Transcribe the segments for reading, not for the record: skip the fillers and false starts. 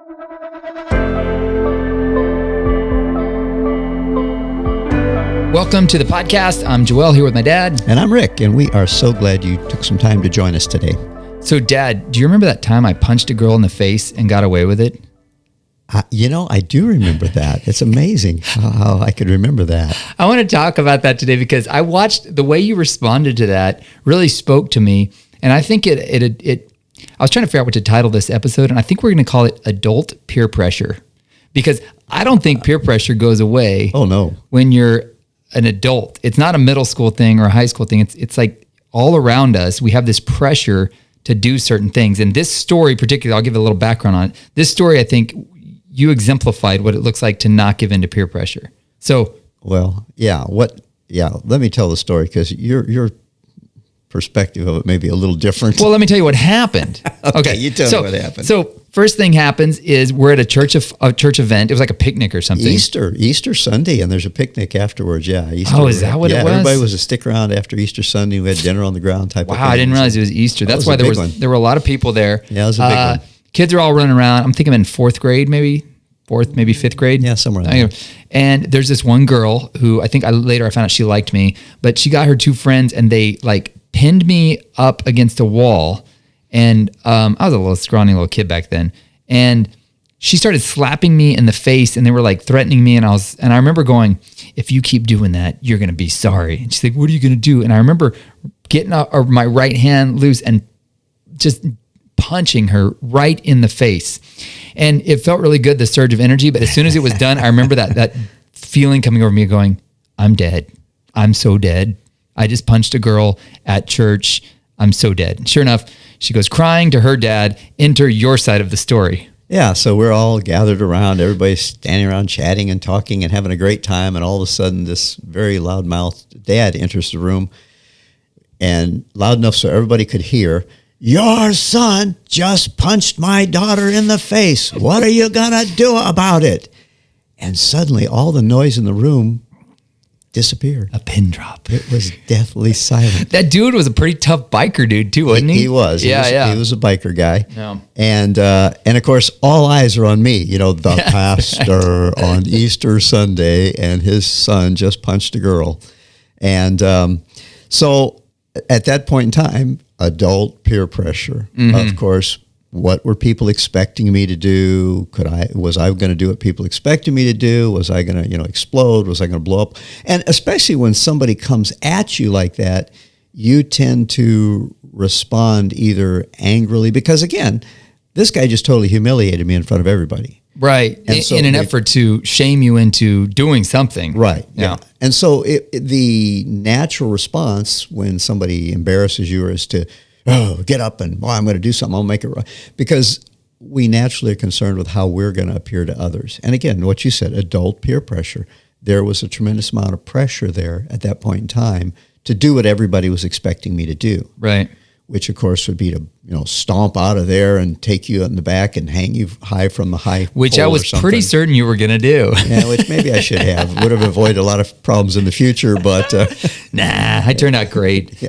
Welcome to the podcast. I'm Joel here with my dad. And I'm Rick, and we are so glad you took some time to join us today. So, Dad, do you remember that time I punched a girl in the face and got away with it? I do remember that. It's amazing how I could remember that. I want to talk about that today because I watched the way you responded to that really spoke to me. And I think I was trying to figure out what to title this episode, and I think we're going to call it Adult Peer Pressure, because I don't think peer pressure goes away. Oh, no. When you're an adult. It's not a middle school thing or a high school thing. It's like all around us, we have this pressure to do certain things. And this story particularly, I'll give a little background on it. This story, I think you exemplified what it looks like to not give in to peer pressure. So, well, let me tell the story, because your perspective of it may be a little different. Well, let me tell you what happened. Okay, you tell me what happened. So first thing happens is we're at a church event. It was like a picnic or something. Easter Sunday, and there's a picnic afterwards. Yeah. Easter, is that what it was? Yeah, everybody was to stick around after Easter Sunday. We had dinner on the ground type of thing. Wow, I didn't realize it was Easter. That's why there were a lot of people there. Yeah, it was a big one. Kids are all running around. I'm thinking in fourth grade, maybe fifth grade. Yeah, somewhere there. And there's this one girl who I think later I found out she liked me, but she got her two friends and they like pinned me up against a wall. And I was a little scrawny little kid back then. And she started slapping me in the face, and they were like threatening me. And I remember going, if you keep doing that, you're going to be sorry. And she's like, what are you going to do? And I remember getting my right hand loose and just punching her right in the face. And it felt really good, the surge of energy. But as soon as it was done, I remember that feeling coming over me going, I'm dead. I'm so dead. I just punched a girl at church. I'm so dead. And sure enough, she goes crying to her dad. Enter your side of the story. Yeah, so we're all gathered around. Everybody's standing around chatting and talking and having a great time. And all of a sudden, this very loudmouthed dad enters the room, and loud enough so everybody could hear, your son just punched my daughter in the face. What are you going to do about it? And suddenly, all the noise in the room disappeared. A pin drop. It was deathly silent. That dude was a pretty tough biker dude too, wasn't he? He was. He was a biker guy. Yeah. And of course, all eyes are on me. The pastor on Easter Sunday, and his son just punched a girl. And so at that point in time, adult peer pressure. Mm-hmm. Of course, what were people expecting me to do? Was I going to do what people expected me to do? Was I going to, explode? Was I going to blow up? And especially when somebody comes at you like that, you tend to respond either angrily, because again, this guy just totally humiliated me in front of everybody. Right. And in an effort to shame you into doing something. Right. Yeah. And so the natural response when somebody embarrasses you is to, get up and, I'm going to do something. I'll make it right. Because we naturally are concerned with how we're going to appear to others. And again, what you said, adult peer pressure. There was a tremendous amount of pressure there at that point in time to do what everybody was expecting me to do. Right. Which, of course, would be to stomp out of there and take you in the back and hang you high from the high pole. Which I was pretty certain you were going to do. Yeah, which maybe I should have. Would have avoided a lot of problems in the future, but... Nah, I turned out great.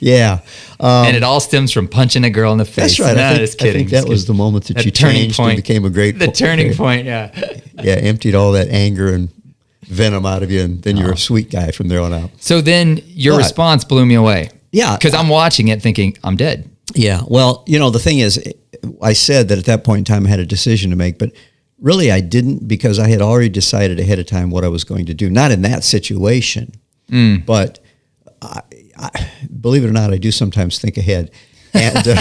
Yeah. And it all stems from punching a girl in the face. That's right. No, just kidding. I think that was the moment that you changed and became a great... The turning point, yeah. Yeah, emptied all that anger and venom out of you, and then you're a sweet guy from there on out. So then your response blew me away. Yeah. Because I'm watching it thinking, I'm dead. Yeah. Well, the thing is, I said that at that point in time I had a decision to make, but really I didn't, because I had already decided ahead of time what I was going to do. Not in that situation, but I, believe it or not, I do sometimes think ahead. And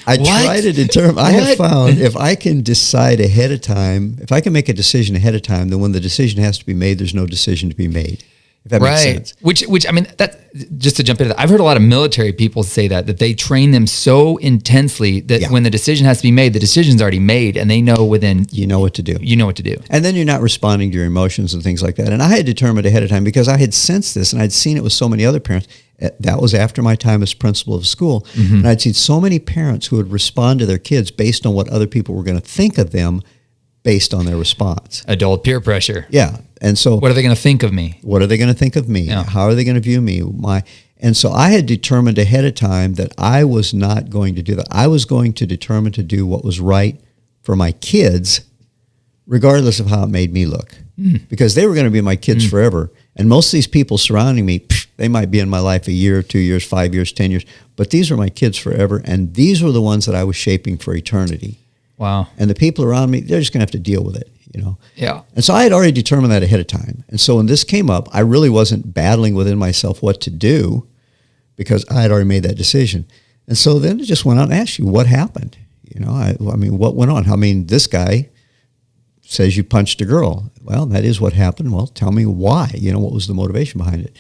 I try to determine, I have found if I can decide ahead of time, if I can make a decision ahead of time, then when the decision has to be made, there's no decision to be made. If that makes sense. Which I mean, that just to jump into that, I've heard a lot of military people say that they train them so intensely that when the decision has to be made, the decision's already made, and they know within... You know what to do. You know what to do. And then you're not responding to your emotions and things like that. And I had determined ahead of time, because I had sensed this, and I'd seen it with so many other parents. That was after my time as principal of school. Mm-hmm. And I'd seen so many parents who would respond to their kids based on what other people were going to think of them based on their response. Adult peer pressure. Yeah. And so... What are they going to think of me? What are they going to think of me? Yeah. How are they going to view me? And so I had determined ahead of time that I was not going to do that. I was going to determine to do what was right for my kids, regardless of how it made me look, because they were going to be my kids forever. And most of these people surrounding me, they might be in my life a year, 2 years, 5 years, 10 years, but these were my kids forever. And these were the ones that I was shaping for eternity. Wow. And the people around me, they're just going to have to deal with it, you know? Yeah. And so I had already determined that ahead of time. And so when this came up, I really wasn't battling within myself what to do because I had already made that decision. And so then it just went out and asked you, what happened? You know, I mean, what went on? I mean, this guy says you punched a girl. Well, that is what happened. Well, tell me why. You know, what was the motivation behind it?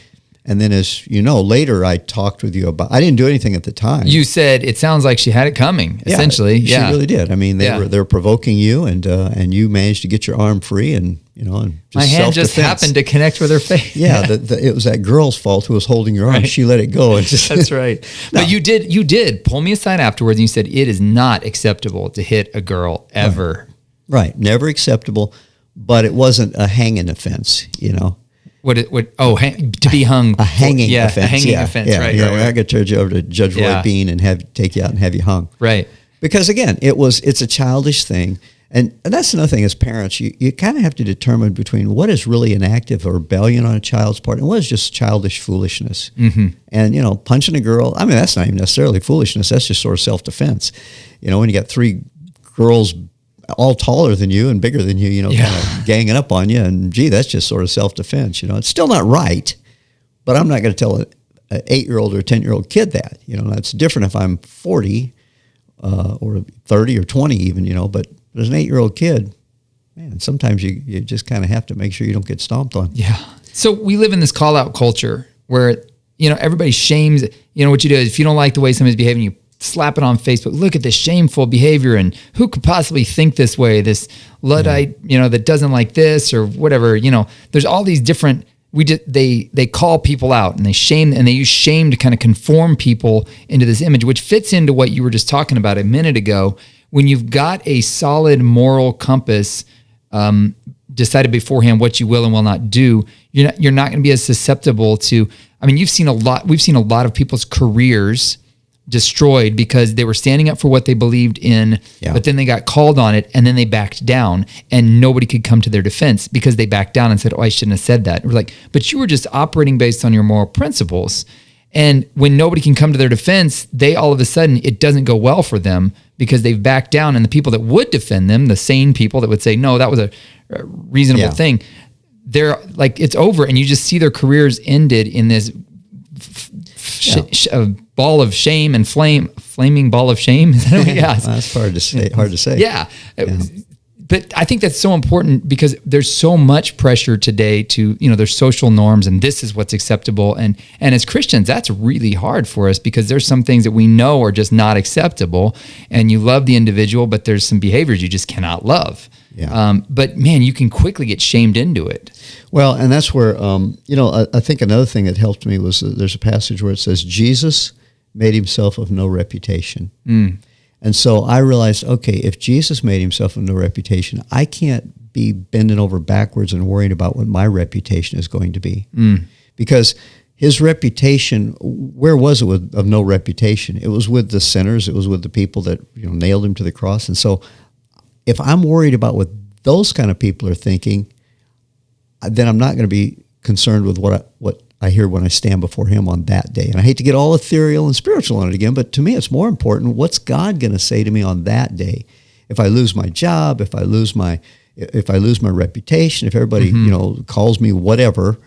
And then, as you know, later I talked with you about. I didn't do anything at the time. You said it sounds like she had it coming. Essentially, she really did. I mean, they were provoking you, and you managed to get your arm free, and you know, and just my hand just happened to connect with her face. Yeah, it was that girl's fault who was holding your arm. Right. She let it go. That's right. No. But you did pull me aside afterwards, and you said it is not acceptable to hit a girl ever. Right. Never acceptable, but it wasn't a hanging offense, you know. To be hung. A hanging offense. A hanging offense, right. Yeah, I got to turn you over to Judge Roy Bean and take you out and have you hung. Right. Because again, it's a childish thing. And that's another thing as parents, you kind of have to determine between what is really an act of rebellion on a child's part and what is just childish foolishness. Mm-hmm. And, you know, punching a girl, I mean, that's not even necessarily foolishness. That's just sort of self-defense. You know, when you got 3 girls all taller than you and bigger than you, you know, kind of ganging up on you. And gee, that's just sort of self-defense, you know. It's still not right, but I'm not going to tell an 8-year-old or a 10-year-old kid that, you know. That's different if I'm 40 or 30 or 20 even, you know. But as an 8-year-old kid, man, sometimes you just kind of have to make sure you don't get stomped on. Yeah. So we live in this call-out culture where, you know, everybody shames, you know, what you do is if you don't like the way somebody's behaving, you slap it on Facebook. Look at this shameful behavior, and who could possibly think this way? This Luddite, you know, that doesn't like this or whatever. You know, there's all these different. They call people out and they shame, and they use shame to kind of conform people into this image, which fits into what you were just talking about a minute ago. When you've got a solid moral compass, decided beforehand what you will and will not do, you're not going to be as susceptible to. I mean, we've seen a lot of people's careers destroyed because they were standing up for what they believed in, but then they got called on it and then they backed down and nobody could come to their defense because they backed down and said, oh, I shouldn't have said that. We're like, but you were just operating based on your moral principles. And when nobody can come to their defense, they all of a sudden, it doesn't go well for them because they've backed down, and the people that would defend them, the sane people that would say, no, that was a reasonable thing, they're like, it's over. And you just see their careers ended in this ball of shame and flaming ball of shame. That's hard to say. Yeah. But I think that's so important because there's so much pressure today to, you know, there's social norms and this is what's acceptable. And as Christians, that's really hard for us because there's some things that we know are just not acceptable, and you love the individual, but there's some behaviors you just cannot love. Yeah. But man, you can quickly get shamed into it. Well, and that's where, you know, I think another thing that helped me was there's a passage where it says, Jesus made himself of no reputation. And so I realized, okay, if Jesus made himself of no reputation, I can't be bending over backwards and worrying about what my reputation is going to be. Because his reputation, where was it of no reputation? It was with the sinners. It was with the people that, you know, nailed him to the cross. And so if I'm worried about what those kind of people are thinking, then I'm not going to be concerned with what I hear when I stand before him on that day. And I hate to get all ethereal and spiritual on it again, but to me it's more important, what's God going to say to me on that day? If I lose my job, if I lose my reputation, if everybody, you know, calls me whatever,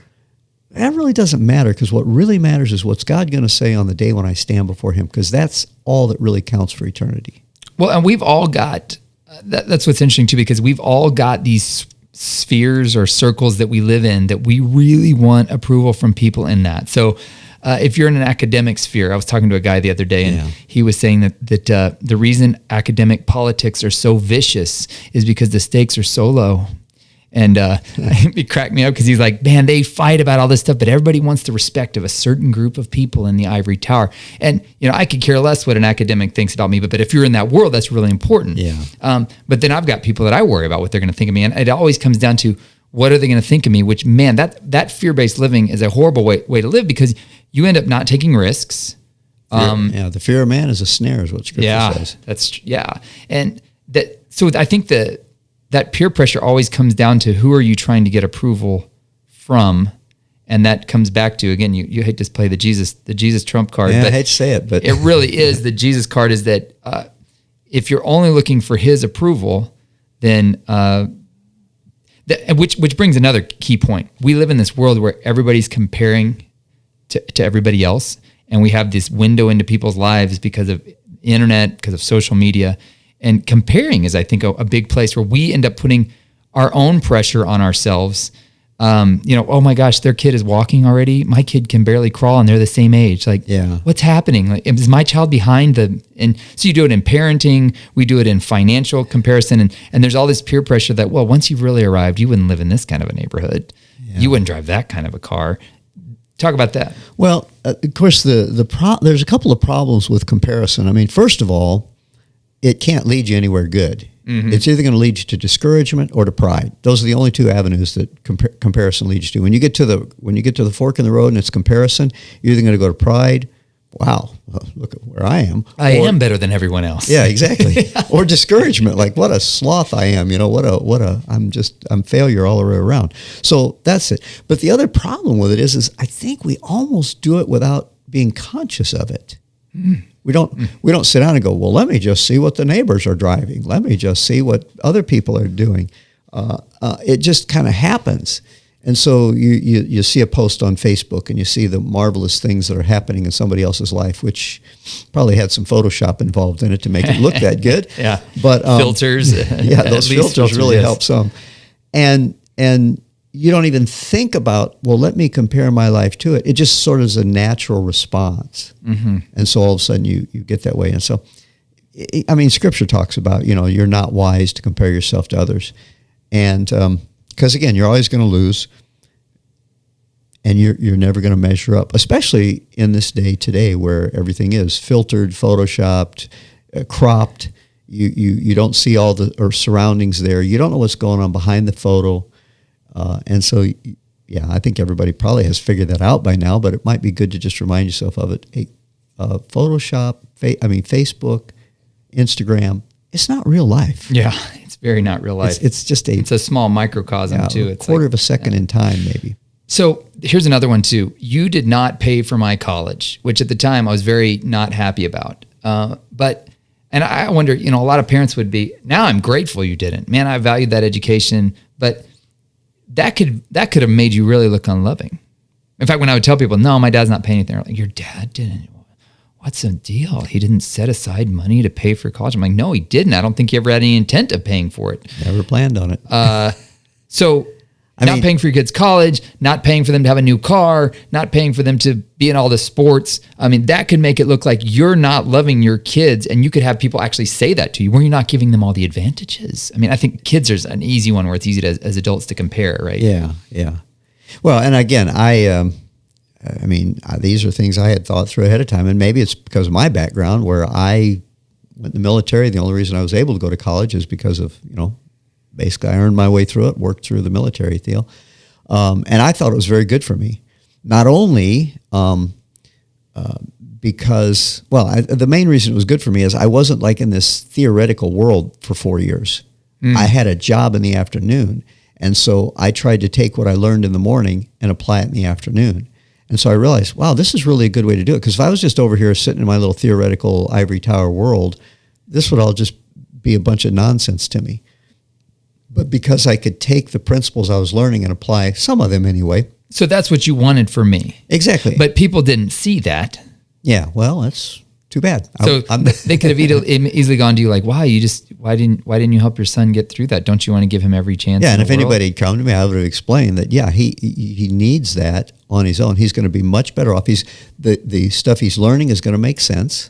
that really doesn't matter, because what really matters is what's God going to say on the day when I stand before him, because that's all that really counts for eternity. Well, and we've all got, that's what's interesting too, because we've all got these spheres or circles that we live in that we really want approval from people in that. So if you're in an academic sphere, I was talking to a guy the other day, and he was saying that the reason academic politics are so vicious is because the stakes are so low. And it cracked me up because he's like, man, they fight about all this stuff, but everybody wants the respect of a certain group of people in the ivory tower. And, you know, I could care less what an academic thinks about me, but if you're in that world, that's really important. Yeah. But then I've got people that I worry about what they're going to think of me. And it always comes down to, what are they going to think of me? Which, man, that fear-based living is a horrible way to live, because you end up not taking risks. The fear of man is a snare, is what Scripture says. And so I think that peer pressure always comes down to who are you trying to get approval from, and that comes back to, again, you hate to play the Jesus trump card. Yeah, but I hate to say it, but it really is the Jesus card. Is that if you're only looking for his approval, then which brings another key point. We live in this world where everybody's comparing to everybody else, and we have this window into people's lives because of internet, because of social media, and comparing is, I think, a big place where we end up putting our own pressure on ourselves. Oh my gosh, their kid is walking already. My kid can barely crawl and they're the same age. What's happening? Like, is my child behind and so you do it in parenting, we do it in financial comparison. And there's all this peer pressure that, well, once you've really arrived, you wouldn't live in this kind of a neighborhood. Yeah. You wouldn't drive that kind of a car. Talk about that. Well, of course, there's a couple of problems with comparison. I mean, first of all, it can't lead you anywhere good. Mm-hmm. It's either going to lead you to discouragement or to pride. Those are the only two avenues that comparison leads you to. When you get to the fork in the road and it's comparison, you're either going to go to pride. Wow, well, look at where I am. I am better than everyone else. Yeah, exactly. Or discouragement, like what a sloth I am. I'm failure all the way around. So that's it. But the other problem with it is I think we almost do it without being conscious of it. Mm. We don't sit down and go, well, let me just see what the neighbors are driving. Let me just see what other people are doing. It just kind of happens. And so you see a post on Facebook and you see the marvelous things that are happening in somebody else's life, which probably had some Photoshop involved in it to make it look that good. Yeah. But filters. Yeah, those filters really help some. And you don't even think about, well, let me compare my life to it. It just sort of is a natural response. Mm-hmm. And so all of a sudden you get that way. And so, I mean, Scripture talks about, you're not wise to compare yourself to others. And because, again, you're always going to lose and you're never going to measure up, especially in this day today where everything is filtered, photoshopped, cropped. You don't see all the surroundings there. You don't know what's going on behind the photo. And so, yeah, I think everybody probably has figured that out by now, but it might be good to just remind yourself of it. Photoshop, Facebook, Instagram, it's not real life. Yeah, it's very not real life. It's a small microcosm too. It's a quarter of a second in time, maybe. So here's another one too. You did not pay for my college, which at the time I was very not happy about. And I wonder, a lot of parents would be, now I'm grateful you didn't. Man, I valued that education, but that could have made you really look unloving. In fact, when I would tell people, no, my dad's not paying anything, they're like, your dad didn't. What's the deal? He didn't set aside money to pay for college. I'm like, no, he didn't. I don't think he ever had any intent of paying for it. Never planned on it. Not paying for your kids' college, not paying for them to have a new car, not paying for them to be in all the sports. I mean, that could make it look like you're not loving your kids, and you could have people actually say that to you when you're not giving them all the advantages. I mean, I think kids are an easy one where it's easy as adults to compare, right? Yeah. Well, and again, these are things I had thought through ahead of time, and maybe it's because of my background where I went in the military. The only reason I was able to go to college is because of, basically, I earned my way through it, worked through the military deal. And I thought it was very good for me. Not only because, the main reason it was good for me is I wasn't like in this theoretical world for 4 years. I had a job in the afternoon. And so I tried to take what I learned in the morning and apply it in the afternoon. And so I realized, wow, this is really a good way to do it. Because if I was just over here sitting in my little theoretical ivory tower world, this would all just be a bunch of nonsense to me. But because I could take the principles I was learning and apply some of them anyway. So that's what you wanted for me. Exactly. But people didn't see that. Yeah, well, that's too bad. So they could have easily gone to you like, why didn't you help your son get through that? Don't you want to give him every chance? Yeah, and if anybody had come to me, I would have explained that, yeah, he needs that on his own. He's going to be much better off. The stuff he's learning is going to make sense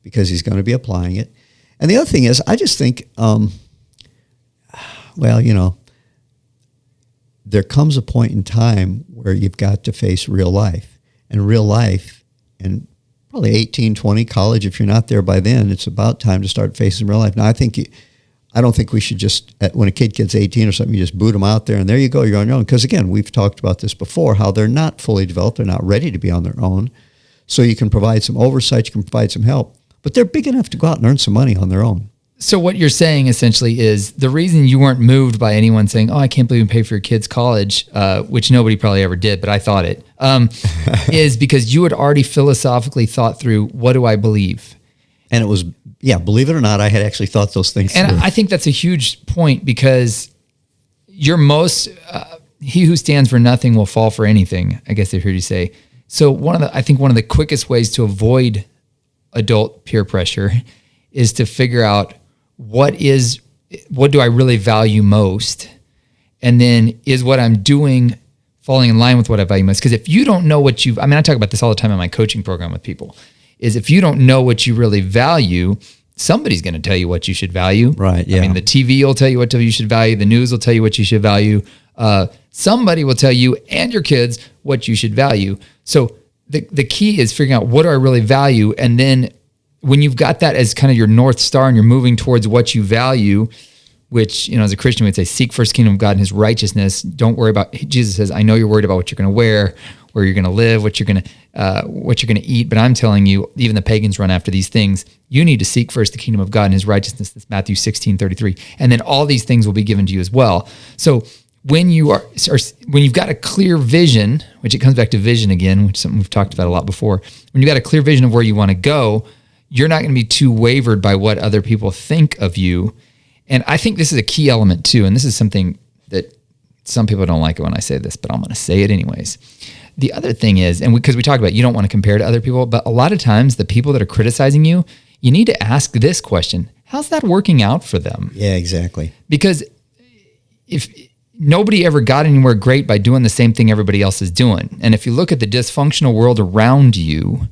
because he's going to be applying it. And the other thing is, I just think... there comes a point in time where you've got to face real life. And real life, and probably 18, 20, college, if you're not there by then, it's about time to start facing real life. Now, I think I don't think we should just, when a kid gets 18 or something, you just boot them out there and there you go, you're on your own. Because again, we've talked about this before, how they're not fully developed, they're not ready to be on their own. So you can provide some oversight, you can provide some help, but they're big enough to go out and earn some money on their own. So what you're saying essentially is the reason you weren't moved by anyone saying, "Oh, I can't believe you pay for your kids' college," which nobody probably ever did, but I thought it, is because you had already philosophically thought through, what do I believe? And it was, believe it or not, I had actually thought those things And through. I think that's a huge point because you're he who stands for nothing will fall for anything, I guess I've heard you say. So I think one of the quickest ways to avoid adult peer pressure is to figure out what do I really value most? And then is what I'm doing falling in line with what I value most? Because if you don't know I talk about this all the time in my coaching program with people, is if you don't know what you really value, somebody's going to tell you what you should value. Right, yeah. I mean, the TV will tell you what you should value. The news will tell you what you should value. Somebody will tell you and your kids what you should value. So the key is figuring out what do I really value, and then when you've got that as kind of your North Star and you're moving towards what you value, which, as a Christian, we'd say, seek first the kingdom of God and his righteousness. Don't worry about, Jesus says, I know you're worried about what you're going to wear, where you're going to live, what you're going to eat. But I'm telling you, even the pagans run after these things. You need to seek first the kingdom of God and his righteousness. That's Matthew 16:33. And then all these things will be given to you as well. So when you've got a clear vision, which it comes back to vision again, which is something we've talked about a lot before, when you've got a clear vision of where you want to go, you're not going to be too wavered by what other people think of you. And I think this is a key element too. And this is something that some people don't like it when I say this, but I'm going to say it anyways. The other thing is, because we talk about you don't want to compare to other people, but a lot of times the people that are criticizing you, you need to ask this question: how's that working out for them? Yeah, exactly. Because if nobody ever got anywhere great by doing the same thing everybody else is doing. And if you look at the dysfunctional world around you,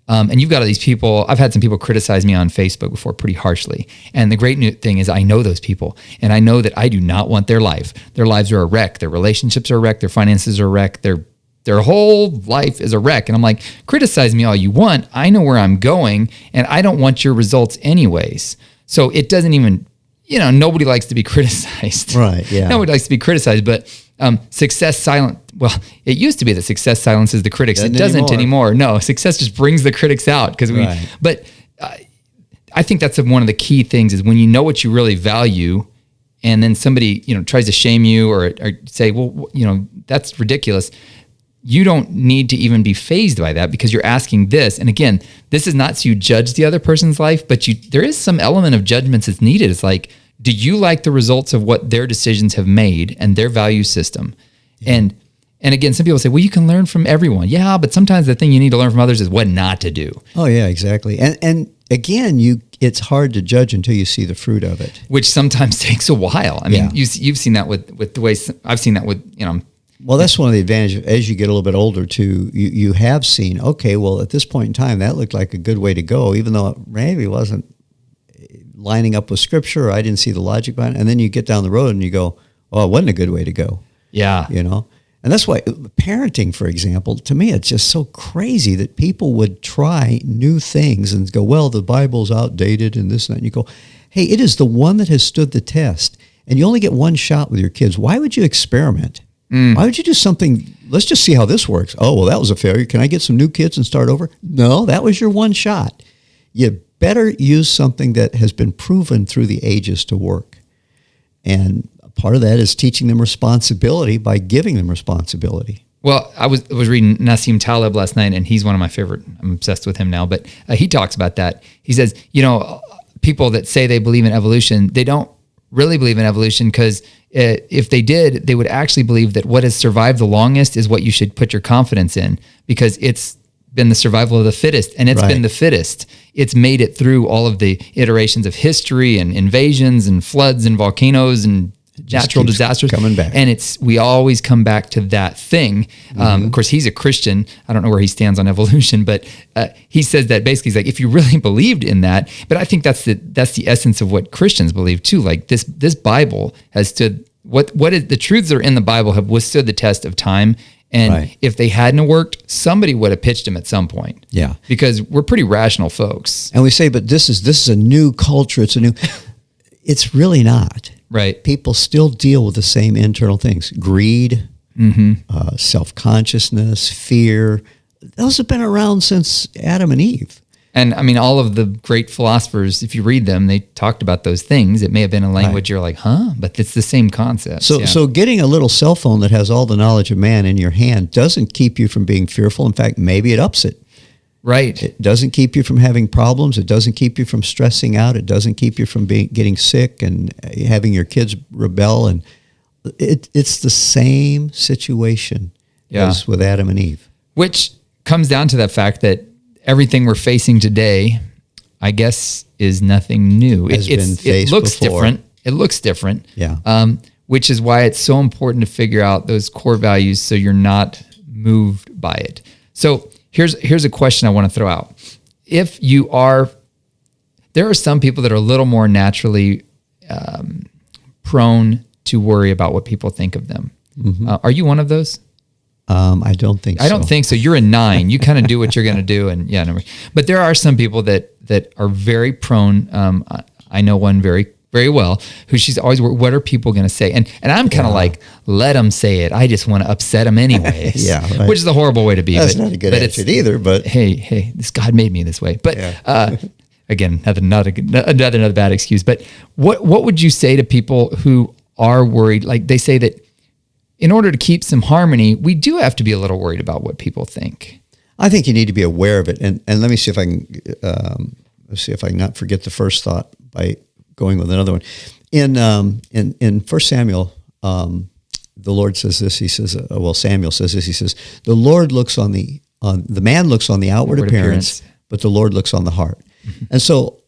and you've got all these people, I've had some people criticize me on Facebook before pretty harshly. And the great new thing is I know those people, and I know that I do not want their life. Their lives are a wreck. Their relationships are a wreck. Their finances are a wreck. Their whole life is a wreck. And I'm like, criticize me all you want. I know where I'm going, and I don't want your results anyways. So it doesn't even, nobody likes to be criticized. Right, yeah. Nobody likes to be criticized, but success silent. Well, it used to be that success silences the critics. It doesn't anymore. No, success just brings the critics out Right. But I think that's one of the key things is when you know what you really value, and then somebody tries to shame you or say, well, that's ridiculous. You don't need to even be fazed by that because you're asking this. And again, this is not so you judge the other person's life, but there is some element of judgments that's needed. It's like, do you like the results of what their decisions have made and their value system? Yeah. And again, some people say, well, you can learn from everyone. Yeah, but sometimes the thing you need to learn from others is what not to do. Oh, yeah, exactly. And again, it's hard to judge until you see the fruit of it. Which sometimes takes a while. I mean, you've seen that with the way I've seen that with, Well, that's one of the advantages as you get a little bit older too. You have seen, okay, well, at this point in time, that looked like a good way to go, even though it maybe wasn't lining up with scripture. Or I didn't see the logic behind it. And then you get down the road and you go, oh, it wasn't a good way to go. Yeah. And that's why parenting, for example, to me, it's just so crazy that people would try new things and go, well, the Bible's outdated and this and that. And you go, hey, it is the one that has stood the test. And you only get one shot with your kids. Why would you experiment? Why would you do something? Let's just see how this works. Oh, well, that was a failure. Can I get some new kids and start over? No, that was your one shot. You better use something that has been proven through the ages to work. And part of that is teaching them responsibility by giving them responsibility. Well, I was reading Nassim Taleb last night, and he's one of my favorite. I'm obsessed with him now, but he talks about that. He says, people that say they believe in evolution, they don't really believe in evolution because if they did, they would actually believe that what has survived the longest is what you should put your confidence in because it's been the survival of the fittest, and it's been the fittest. It's made it through all of the iterations of history and invasions and floods and volcanoes and natural disasters coming back. And we always come back to that thing. Of course, he's a Christian. I don't know where he stands on evolution, but he says that basically he's like, if you really believed in that, but I think that's the essence of what Christians believe too. Like this Bible has stood, the truths that are in the Bible have withstood the test of time. And if they hadn't worked, somebody would have pitched them at some point. Yeah. Because we're pretty rational folks. And we say, but this is a new culture. It's a new... it's really not. Right. People still deal with the same internal things: greed, self-consciousness, fear. Those have been around since Adam and Eve. And I mean, all of the great philosophers, if you read them, they talked about those things. It may have been a language you're like, huh? But it's the same concept. So getting a little cell phone that has all the knowledge of man in your hand doesn't keep you from being fearful. In fact, maybe it ups it. Right. It doesn't keep you from having problems. It doesn't keep you from stressing out. It doesn't keep you from getting sick and having your kids rebel. And it's the same situation as with Adam and Eve. Which comes down to the fact that everything we're facing today, I guess, is nothing new. It looks before. different. It looks different. Yeah. Which is why it's so important to figure out those core values so you're not moved by it. So here's a question I want to throw out. If you are, there are some people that are a little more naturally prone to worry about what people think of them. Mm-hmm. Are you one of those? I don't think so. I don't think so. You're a 9. You kind of do what you're going to do. And but there are some people that are very prone. I know one very, very well who she's always worried, what are people going to say? And I'm kind of like, let them say it. I just want to upset them anyways. Right. Which is a horrible way to be. That's not a good attitude either, but. Hey, this God made me this way. But again, another bad excuse. But what would you say to people who are worried? Like they say that in order to keep some harmony, we do have to be a little worried about what people think. I think you need to be aware of it. And let me see if I can not forget the first thought by going with another one. In 1 Samuel, the Lord says this. He says, Samuel says this. He says, the Lord looks on the man looks on the outward appearance, but the Lord looks on the heart. Mm-hmm. And so,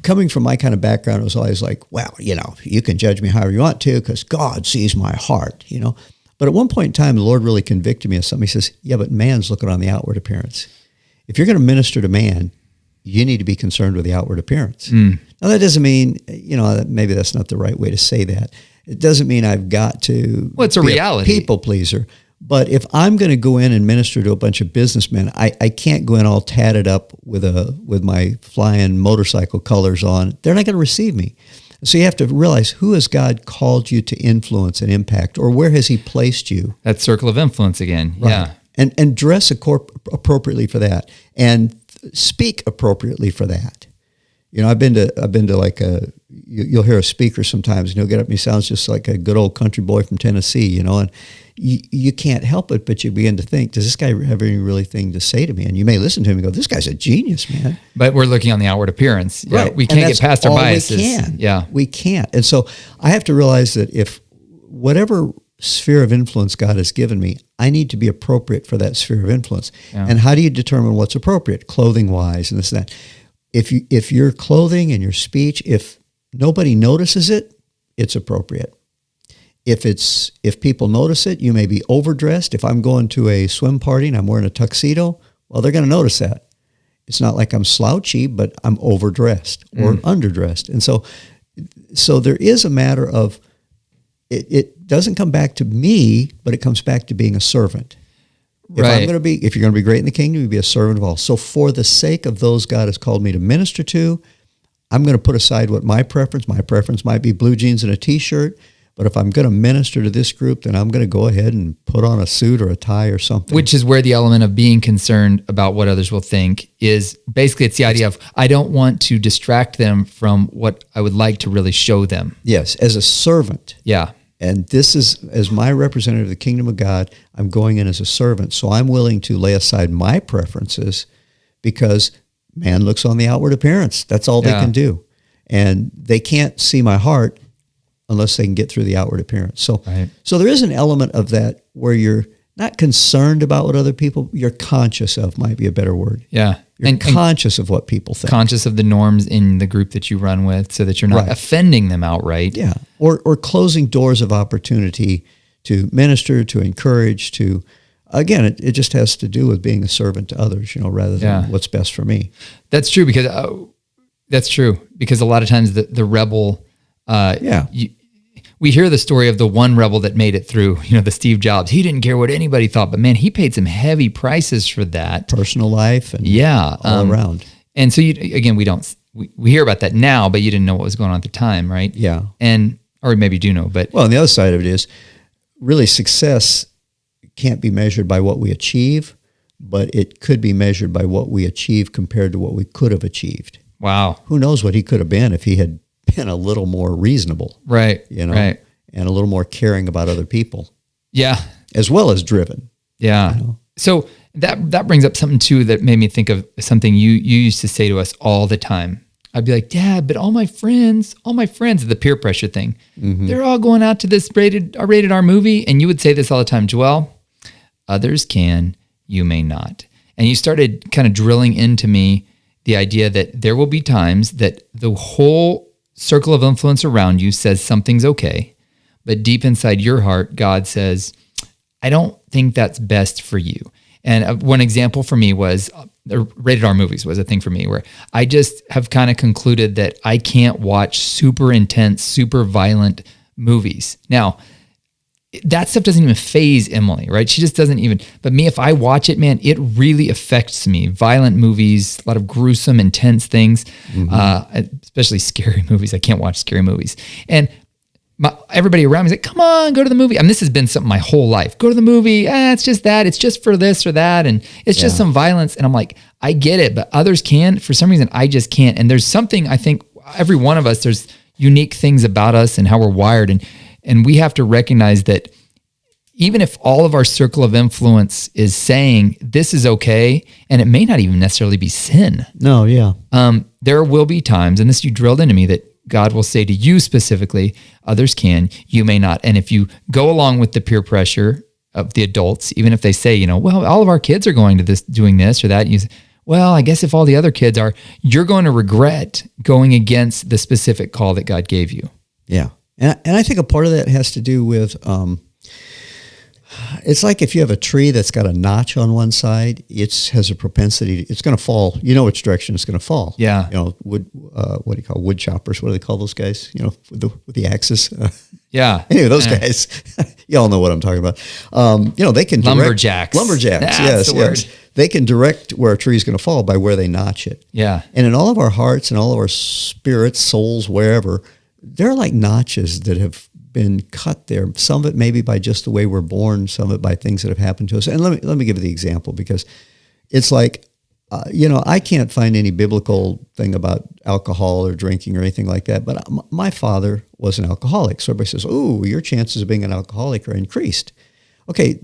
coming from my kind of background, it was always like, well, you can judge me however you want to because God sees my heart, But at one point in time, the Lord really convicted me of something. He says, yeah, but man's looking on the outward appearance. If you're going to minister to man, you need to be concerned with the outward appearance. Mm. Now, that doesn't mean, maybe that's not the right way to say that. It doesn't mean I've got to it's a be reality. A people pleaser. But if I'm going to go in and minister to a bunch of businessmen, I can't go in all tatted up with my flying motorcycle colors on. They're not going to receive me. So you have to realize, who has God called you to influence and impact, or where has he placed you? That circle of influence again. Right. Yeah. And dress appropriately for that, and speak appropriately for that. I've been to like you'll hear a speaker sometimes and he'll get up and he sounds just like a good old country boy from Tennessee, and you can't help it, but you begin to think, does this guy have any really thing to say to me? And you may listen to him and go, this guy's a genius, man. But we're looking on the outward appearance. Right. Yeah, we can't get past our biases. We can't. And so I have to realize that if whatever sphere of influence God has given me, I need to be appropriate for that sphere of influence. Yeah. And how do you determine what's appropriate, clothing-wise and this and that? If your clothing and your speech, if nobody notices it, it's appropriate. If people notice it, you may be overdressed. If I'm going to a swim party and I'm wearing a tuxedo, well, they're going to notice that. It's not like I'm slouchy, but I'm overdressed or underdressed. And so there is a matter of, it doesn't come back to me, but it comes back to being a servant. If you're going to be great in the kingdom, you be a servant of all. So for the sake of those God has called me to minister to, I'm going to put aside what my preference might be blue jeans and a t-shirt. But if I'm going to minister to this group, then I'm going to go ahead and put on a suit or a tie or something. Which is where the element of being concerned about what others will think is basically, it's the idea of, I don't want to distract them from what I would like to really show them. Yes, as a servant. Yeah. And this is, as my representative of the kingdom of God, I'm going in as a servant. So I'm willing to lay aside my preferences because man looks on the outward appearance. That's all they can do. And they can't see my heart unless they can get through the outward appearance. So there is an element of that where you're not concerned about what other people, you're conscious of, might be a better word. Yeah. You're conscious of what people think. Conscious of the norms in the group that you run with so that you're not offending them outright. Yeah. Or closing doors of opportunity to minister, to encourage, to, again, it just has to do with being a servant to others, rather than what's best for me. That's true because a lot of times the rebel, we hear the story of the one rebel that made it through, the Steve Jobs. He didn't care what anybody thought, but man, he paid some heavy prices for that. Personal life and all around. And so we don't we hear about that now, but you didn't know what was going on at the time, right? Yeah. And, or maybe you do know, but Well, and the other side of it is really success can't be measured by what we achieve, but it could be measured by what we achieve compared to what we could have achieved. wow. Who knows what he could have been if he had been a little more reasonable, Right. and a little more caring about other people, Yeah. as well as driven. Yeah. So that brings up something too that made me think of something you used to say to us all the time. I'd be like, Dad, but all my friends, the peer pressure thing, they're all going out to this rated R movie. And you would say this all the time, Joel, others can, you may not. And you started kind of drilling into me the idea that there will be times that the whole circle of influence around you says something's okay, but deep inside your heart, God says, I don't think that's best for you. And one example for me was rated R movies was a thing for me where I just have kind of concluded that I can't watch super intense, super violent movies. Now, that stuff doesn't even faze Emily, right? She just doesn't even, but me, if I watch it, man, it really affects me. Violent movies, a lot of gruesome, intense things, especially scary movies. I can't watch scary movies. And everybody around me is like, come on, go to the movie. I mean, this has been something my whole life. Go to the movie. It's just that. It's just for this or that. And it's just some violence. And I'm like, I get it, but others can. For some reason, I just can't. And there's something, I think, every one of us, there's unique things about us and how we're wired. And we have to recognize that even if all of our circle of influence is saying this is okay, and it may not even necessarily be sin. No, yeah. There will be times, and this you drilled into me, that God will say to you specifically, others can, you may not. And if you go along with the peer pressure of the adults, even if they say, well, all of our kids are going to this, doing this or that, you say, well, I guess if all the other kids are, you're going to regret going against the specific call that God gave you. Yeah. And I think a part of that has to do with, it's like if you have a tree that's got a notch on one side, it has a propensity, it's going to fall. You know which direction it's going to fall. Yeah. Wood, what do you call wood choppers? What do they call those guys? With the axes. Yeah. Anyway, those guys, you all know what I'm talking about. They can direct, lumberjacks. Yes. Word. They can direct where a tree is going to fall by where they notch it. Yeah. And in all of our hearts and all of our spirits, souls, wherever, there are like notches that have been cut there. Some of it maybe by just the way we're born, some of it by things that have happened to us. And let me give you the example, because it's like, I can't find any biblical thing about alcohol or drinking or anything like that. But my father was an alcoholic. So everybody says, oh, your chances of being an alcoholic are increased. Okay,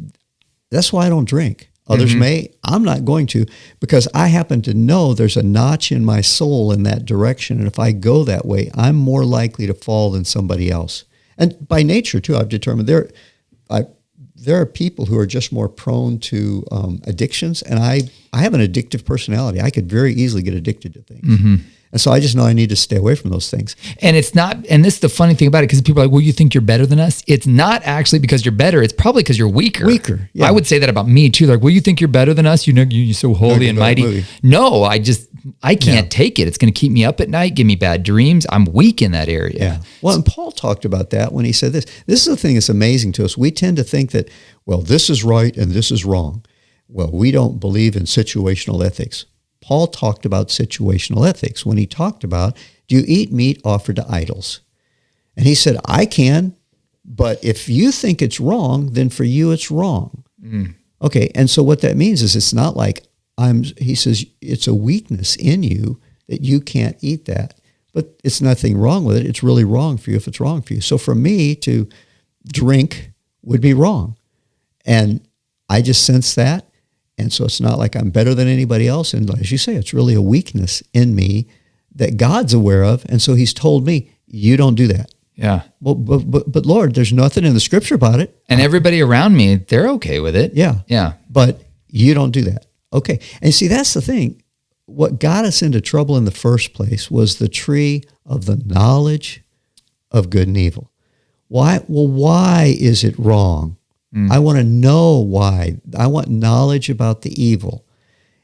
that's why I don't drink. Others may. I'm not going to, because I happen to know there's a notch in my soul in that direction. And if I go that way, I'm more likely to fall than somebody else. And by nature, too, I've determined there are people who are just more prone to addictions. And I have an addictive personality. I could very easily get addicted to things. And so I just know I need to stay away from those things. And it's not, and this is the funny thing about it, because people are like, well, you think you're better than us? It's not actually because you're better. It's probably because you're weaker. Yeah. I would say that about me too. Like, well, you think you're better than us? You're so holy and mighty. No, I can't take it. It's going to keep me up at night, give me bad dreams. I'm weak in that area. Yeah. Well, and Paul talked about that when he said this. This is the thing that's amazing to us. We tend to think that, well, this is right and this is wrong. Well, we don't believe in situational ethics. Paul talked about situational ethics when he talked about, do you eat meat offered to idols? And he said, I can, but if you think it's wrong, then for you it's wrong. Okay, and so what that means is it's not like he says it's a weakness in you that you can't eat that, but it's nothing wrong with it. It's really wrong for you if it's wrong for you. So for me to drink would be wrong. And I just sense that. And so it's not like I'm better than anybody else. And as you say, it's really a weakness in me that God's aware of. And so he's told me, you don't do that. Yeah. Well, but Lord, there's nothing in the scripture about it. And everybody around me, they're okay with it. Yeah. Yeah. But you don't do that. Okay. And see, that's the thing. What got us into trouble in the first place was the tree of the knowledge of good and evil. Why? Well, why is it wrong? I want to know why. I want knowledge about the evil.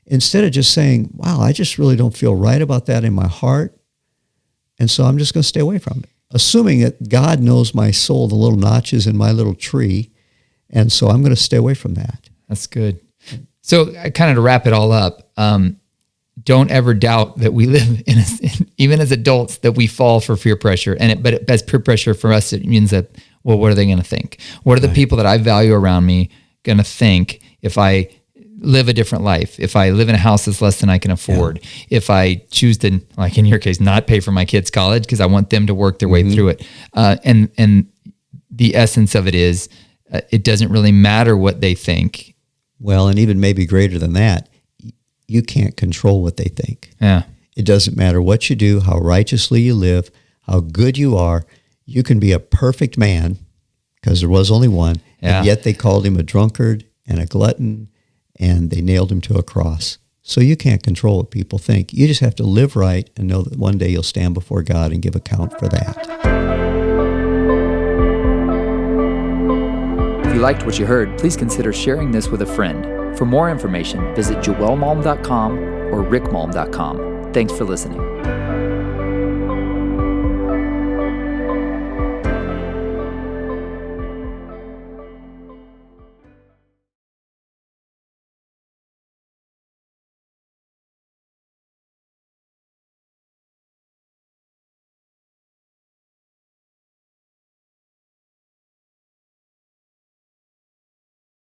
Instead of just saying, wow, I just really don't feel right about that in my heart. And so I'm just going to stay away from it. Assuming that God knows my soul, the little notches in my little tree. And so I'm going to stay away from that. That's good. So kind of to wrap it all up, don't ever doubt that we live even as adults, that we fall for peer pressure. But as peer pressure for us, it means that, well, what are they going to think? What are the people that I value around me going to think if I live a different life, if I live in a house that's less than I can afford, if I choose to, like in your case, not pay for my kids' college because I want them to work their way through it. And the essence of it is, it doesn't really matter what they think. Well, and even maybe greater than that, you can't control what they think. Yeah. It doesn't matter what you do, how righteously you live, how good you are. You can be a perfect man, because there was only one, and yet they called him a drunkard and a glutton, and they nailed him to a cross. So you can't control what people think. You just have to live right and know that one day you'll stand before God and give account for that. If you liked what you heard, please consider sharing this with a friend. For more information, visit joelmalm.com or rickmalm.com. Thanks for listening.